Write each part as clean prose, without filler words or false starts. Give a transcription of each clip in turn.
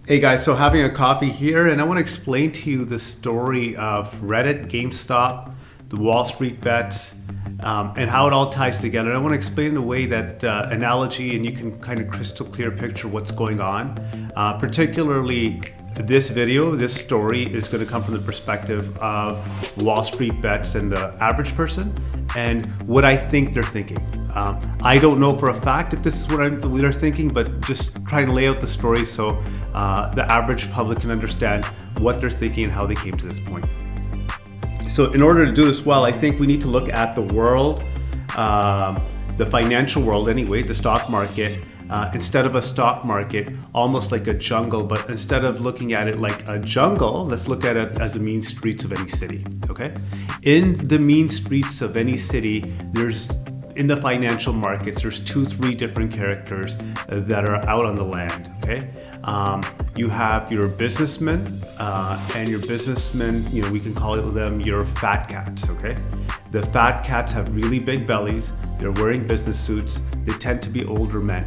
Hey guys, so having a coffee here, and I want to explain to you the story of Reddit, GameStop, the Wall Street bets, and how it all ties together. And I want to explain in a way that analogy, and you can kind of crystal clear picture what's going on. Particularly, this video, this story is going to come from the perspective of Wall Street bets and the average person, and what I think they're thinking. I don't know for a fact if this is what they're thinking, but just trying to lay out the story so the average public can understand what they're thinking and how they came to this point. So in order to do this well, I think we need to look at the world, the financial world anyway, the stock market, instead of a stock market, almost like a jungle, but instead of looking at it like a jungle, let's look at it as the mean streets of any city, okay? In the mean streets of any city, in the financial markets, there's 2-3 different characters that are out on the land, okay? You have your businessmen, and your businessmen, we can call them your fat cats, okay? The fat cats have really big bellies, they're wearing business suits, they tend to be older men.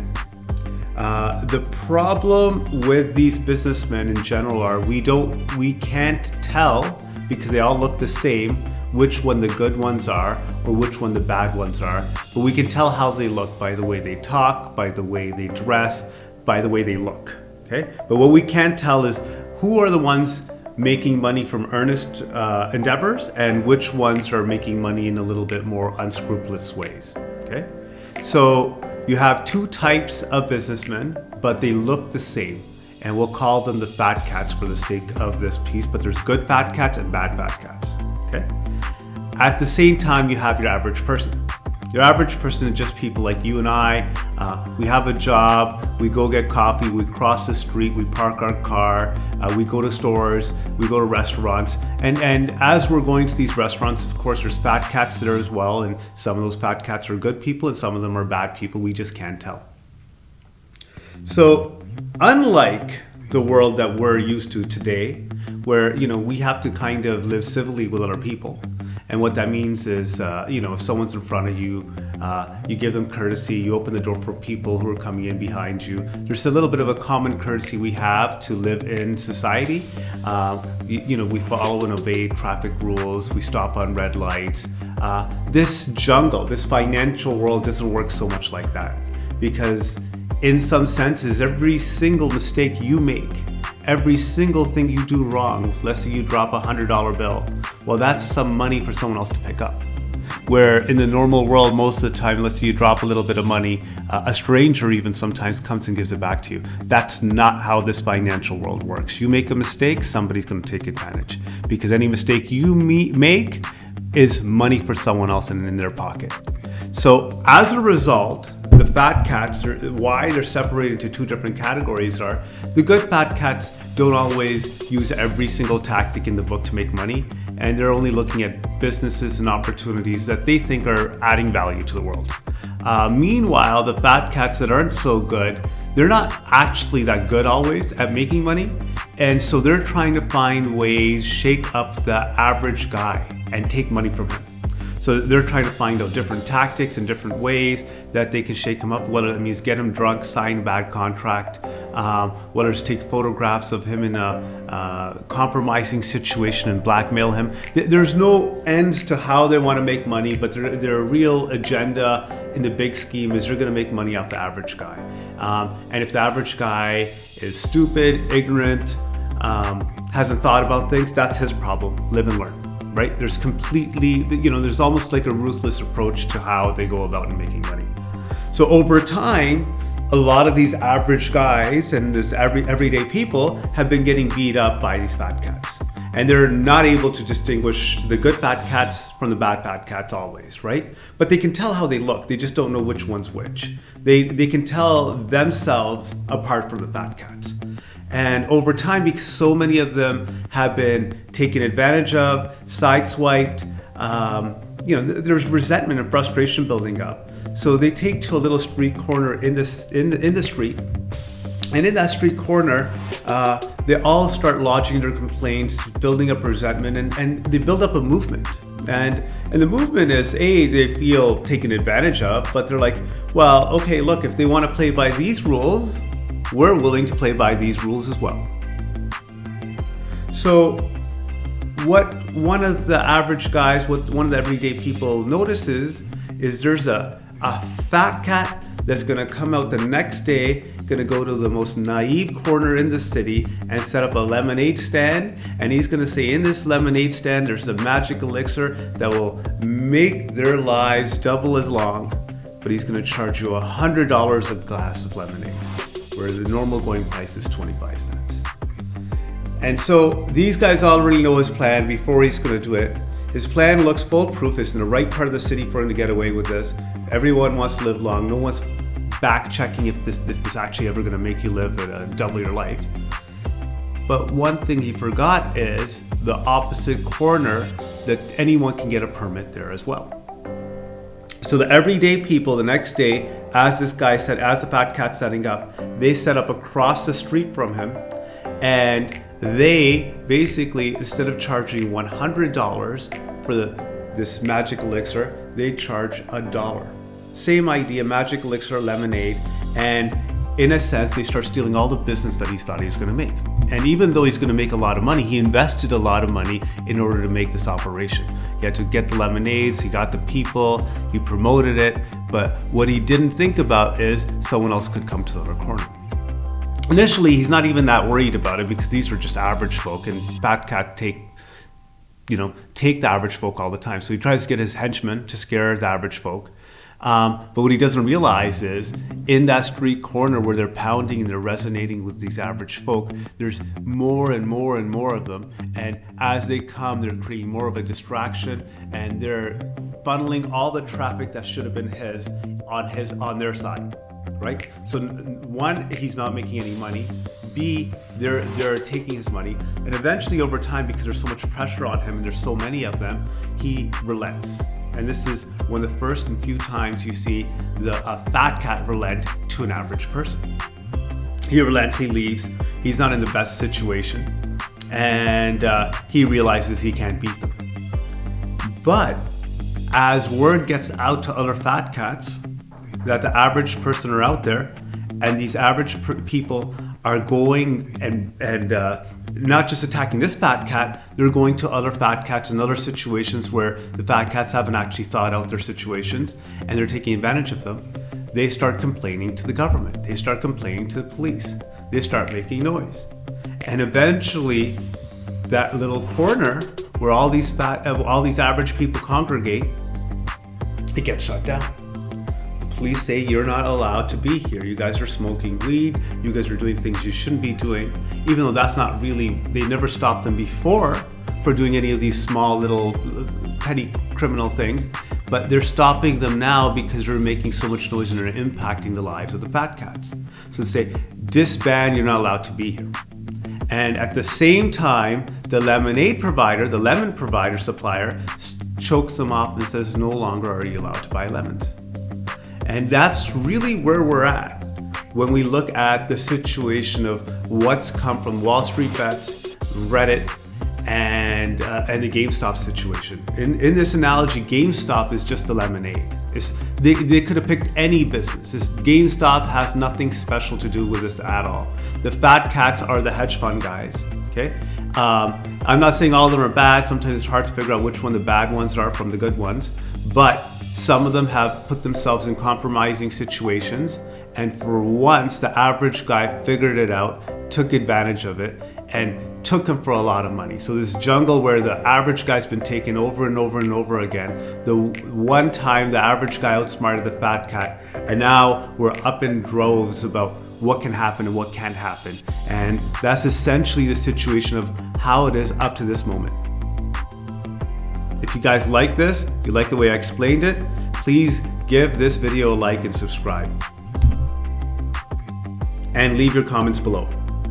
The problem with these businessmen in general are we can't tell, because they all look the same, which one the good ones are or which one the bad ones are, but we can tell how they look by the way they talk, by the way they dress, by the way they look, okay? But what we can't tell is who are the ones making money from earnest endeavors and which ones are making money in a little bit more unscrupulous ways, okay? So you have 2 types of businessmen, but they look the same, and we'll call them the fat cats for the sake of this piece, but there's good fat cats and bad fat cats, okay? At the same time, you have your average person. Your average person is just people like you and I. We have a job, we go get coffee, we cross the street, we park our car, we go to stores, we go to restaurants. And as we're going to these restaurants, of course, there's fat cats there as well. And some of those fat cats are good people and some of them are bad people. We just can't tell. So unlike the world that we're used to today, where, we have to kind of live civilly with other people. And what that means is, if someone's in front of you, you give them courtesy, you open the door for people who are coming in behind you. There's a little bit of a common courtesy we have to live in society. We follow and obey traffic rules, we stop on red lights. This jungle, this financial world doesn't work so much like that, because in some senses, every single mistake you make, every single thing you do wrong, let's say you drop $100 bill, well, that's some money for someone else to pick up. Where in the normal world, most of the time, let's say you drop a little bit of money, a stranger even sometimes comes and gives it back to you. That's not how this financial world works. You make a mistake, somebody's going to take advantage, because any mistake you make is money for someone else and in their pocket. So as a result, the fat cats, why they're separated into 2 different categories are, the good fat cats don't always use every single tactic in the book to make money, and they're only looking at businesses and opportunities that they think are adding value to the world. Meanwhile, the fat cats that aren't so good, they're not actually that good always at making money, and so they're trying to find ways, shake up the average guy and take money from him. So they're trying to find out different tactics and different ways that they can shake him up, whether it means get him drunk, sign a bad contract, whether it's take photographs of him in a compromising situation and blackmail him. There's no ends to how they want to make money, but their real agenda in the big scheme is they're going to make money off the average guy. And if the average guy is stupid, ignorant, hasn't thought about things, that's his problem. Live and learn. Right? There's there's almost like a ruthless approach to how they go about making money. So over time, a lot of these average guys and this everyday people have been getting beat up by these fat cats. And they're not able to distinguish the good fat cats from the bad fat cats always, right? But they can tell how they look. They just don't know which one's which. They can tell themselves apart from the fat cats. And over time, because so many of them have been taken advantage of, sideswiped, there's resentment and frustration building up. So they take to a little street corner in the street, and in that street corner, they all start lodging their complaints, building up resentment, and they build up a movement. And the movement is, they feel taken advantage of, but they're like, well, okay, look, if they want to play by these rules, we're willing to play by these rules as well. So what one of the average guys, what one of the everyday people notices is there's a fat cat that's gonna come out the next day, gonna go to the most naive corner in the city and set up a lemonade stand, and he's gonna say in this lemonade stand there's a magic elixir that will make their lives double as long, but he's gonna charge you $100 a glass of lemonade, where the normal going price is 25 cents. And so these guys already know his plan before he's gonna do it. His plan looks foolproof. It's in the right part of the city for him to get away with this. Everyone wants to live long. No one's back checking if this is actually ever gonna make you live at double your life. But one thing he forgot is the opposite corner, that anyone can get a permit there as well. So the everyday people the next day, as this guy said, as the fat cat's setting up, they set up across the street from him, and they basically, instead of charging $100 for this magic elixir, they charge $1. Same idea, magic elixir, lemonade, and in a sense, they start stealing all the business that he thought he was going to make. And even though he's going to make a lot of money, he invested a lot of money in order to make this operation. He had to get the lemonades, he got the people, he promoted it, but what he didn't think about is someone else could come to the other corner. Initially, he's not even that worried about it because these are just average folk, and Fat Cat take the average folk all the time. So he tries to get his henchmen to scare the average folk. But what he doesn't realize is in that street corner where they're pounding and they're resonating with these average folk, there's more and more and more of them. And as they come, they're creating more of a distraction, and they're funneling all the traffic that should have been his on their side. Right? So one, he's not making any money. B, they're taking his money. And eventually over time, because there's so much pressure on him and there's so many of them, he relents. And this is one of the first and few times you see a fat cat relent to an average person. He relents, he leaves. He's not in the best situation. And he realizes he can't beat them. But as word gets out to other fat cats that the average person are out there, and these average people are going and not just attacking this fat cat, they're going to other fat cats in other situations where the fat cats haven't actually thought out their situations, and they're taking advantage of them. They start complaining to the government. They start complaining to the police. They start making noise. And eventually, that little corner where all these average people congregate, it gets shut down. Police say you're not allowed to be here. You guys are smoking weed. You guys are doing things you shouldn't be doing. Even though that's not really, they never stopped them before for doing any of these small little petty criminal things, but they're stopping them now because they're making so much noise and they're impacting the lives of the fat cats. So they say, disband, you're not allowed to be here. And at the same time, the lemon provider supplier chokes them off and says, no longer are you allowed to buy lemons. And that's really where we're at when we look at the situation of what's come from wallstreetbets, Reddit, and the GameStop situation. In this analogy, GameStop is just the lemonade. They could have picked any business. GameStop has nothing special to do with this at all. The fat cats are the hedge fund guys. Okay, I'm not saying all of them are bad. Sometimes it's hard to figure out which one the bad ones are from the good ones, but some of them have put themselves in compromising situations, and for once the average guy figured it out, took advantage of it, and took him for a lot of money. So this jungle where the average guy's been taken over and over and over again, the one time the average guy outsmarted the fat cat, and now we're up in droves about what can happen and what can't happen. And that's essentially the situation of how it is up to this moment. If you guys like this, you like the way I explained it, please give this video a like and subscribe. And leave your comments below.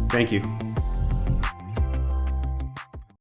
Thank you.